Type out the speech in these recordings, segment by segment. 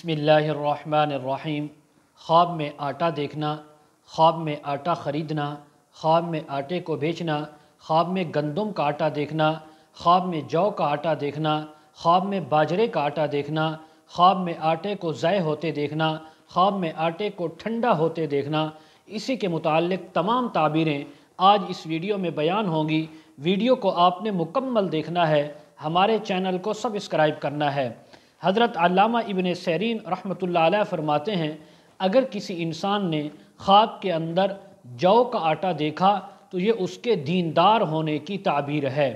बिस्मिल्लाहिर्रहमानिर्रहीम। ख्वाब में आटा देखना, ख्वाब में आटा ख़रीदना, ख्वाब में आटे को बेचना, ख्वाब में गंदम का आटा देखना, ख्वाब में जौ का आटा देखना, ख्वाब में बाजरे का आटा देखना, ख्वाब में आटे को ज़ाय होते देखना, ख्वाब में आटे को ठंडा होते देखना, इसी के मुताल्लिक़ तमाम ताबीरें आज इस वीडियो में बयान होंगी। वीडियो को आपने मुकम्मल देखना है, हमारे चैनल को सब्सक्राइब करना है। हज़रत अल्लामा इब्न सीरीन रहमतुल्लाह अलैह फरमाते हैं, अगर किसी इंसान ने ख्वाब के अंदर जौ का आटा देखा तो ये उसके दीनदार होने की ताबीर है।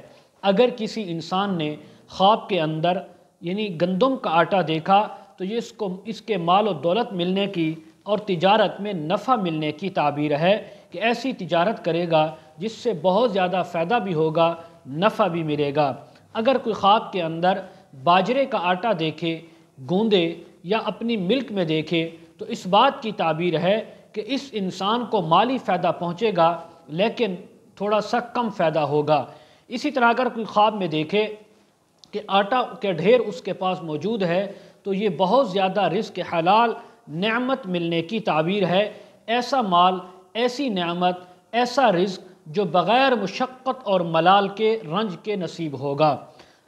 अगर किसी इंसान ने ख्वाब के अंदर यानी गंदम का आटा देखा तो ये इसके माल और दौलत मिलने की और तिजारत में नफ़ा मिलने की ताबीर है कि ऐसी तिजारत करेगा जिससे बहुत ज़्यादा फ़ायदा भी होगा, नफ़ा भी मिलेगा। अगर कोई ख्वाब के अंदर बाजरे का आटा देखे, गूंदे या अपनी मिल्क में देखे तो इस बात की ताबीर है कि इस इंसान को माली फ़ायदा पहुँचेगा लेकिन थोड़ा सा कम फ़ायदा होगा। इसी तरह अगर कोई ख्वाब में देखे कि आटा के ढेर उसके पास मौजूद है तो ये बहुत ज़्यादा रिज़्क़ हलाल नेमत मिलने की ताबीर है। ऐसा माल, ऐसी नेमत, ऐसा रिज़्क़ जो बग़ैर मुशक्क़त और मलाल के रंज के नसीब होगा।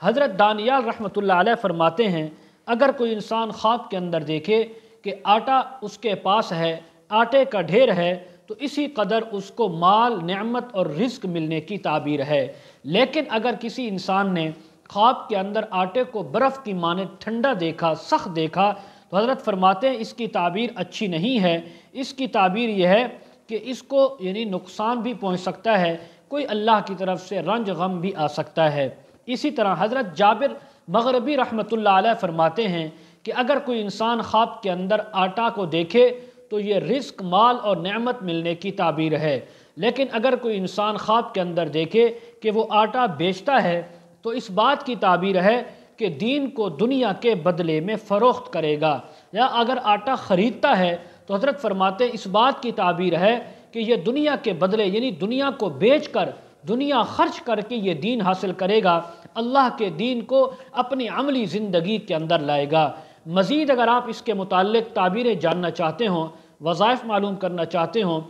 हज़रत दानियाल रहमतुल्लाह अलैह फरमाते हैं, अगर कोई इंसान ख्वाब के अंदर देखे कि आटा उसके पास है, आटे का ढेर है, तो इसी कदर उसको माल, नेमत और रिज़्क़ मिलने की ताबीर है। लेकिन अगर किसी इंसान ने ख्वाब के अंदर आटे को बर्फ़ की माने ठंडा देखा, सख्त देखा, तो हज़रत फरमाते हैं इसकी ताबीर अच्छी नहीं है। इसकी ताबीर यह है कि इसको यानी नुकसान भी पहुँच सकता है, कोई अल्लाह की तरफ से रंज गम भी आ सकता है। इसी तरह हज़रत जाबिर मग़रिबी रहमतुल्लाह अलैह फरमाते हैं कि अगर कोई इंसान ख्वाब के अंदर आटा को देखे तो ये रिज़्क़, माल और नेमत मिलने की ताबीर है। लेकिन अगर कोई इंसान ख्वाब के अंदर देखे कि वो आटा बेचता है तो इस बात की ताबीर है कि दीन को दुनिया के बदले में फ़रोख्त करेगा। या अगर आटा ख़रीदता है तो हज़रत फरमाते इस बात की ताबीर है कि ये दुनिया के बदले यानी दुनिया को बेच कर, दुनिया खर्च करके ये दीन हासिल करेगा, अल्लाह के दीन को अपनी अमली ज़िंदगी के अंदर लाएगा। मज़ीद अगर आप इसके मुताल्लिक़ ताबीरें जानना चाहते हों, वज़ाइफ मालूम करना चाहते हों,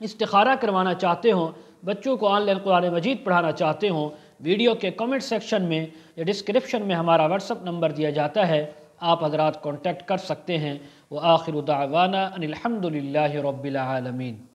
इस्तिखारा करवाना चाहते हों, बच्चों को ऑनलाइन कुरान मजीद पढ़ाना चाहते हों, वीडियो के कमेंट सेक्शन में या डिस्क्रिप्शन में हमारा व्हाट्सअप नंबर दिया जाता है, आप हज़रात कॉन्टैक्ट कर सकते हैं। व आखिरु दावाना अनिल हम्दुलिल्लाहि रब्बिल आलमीन।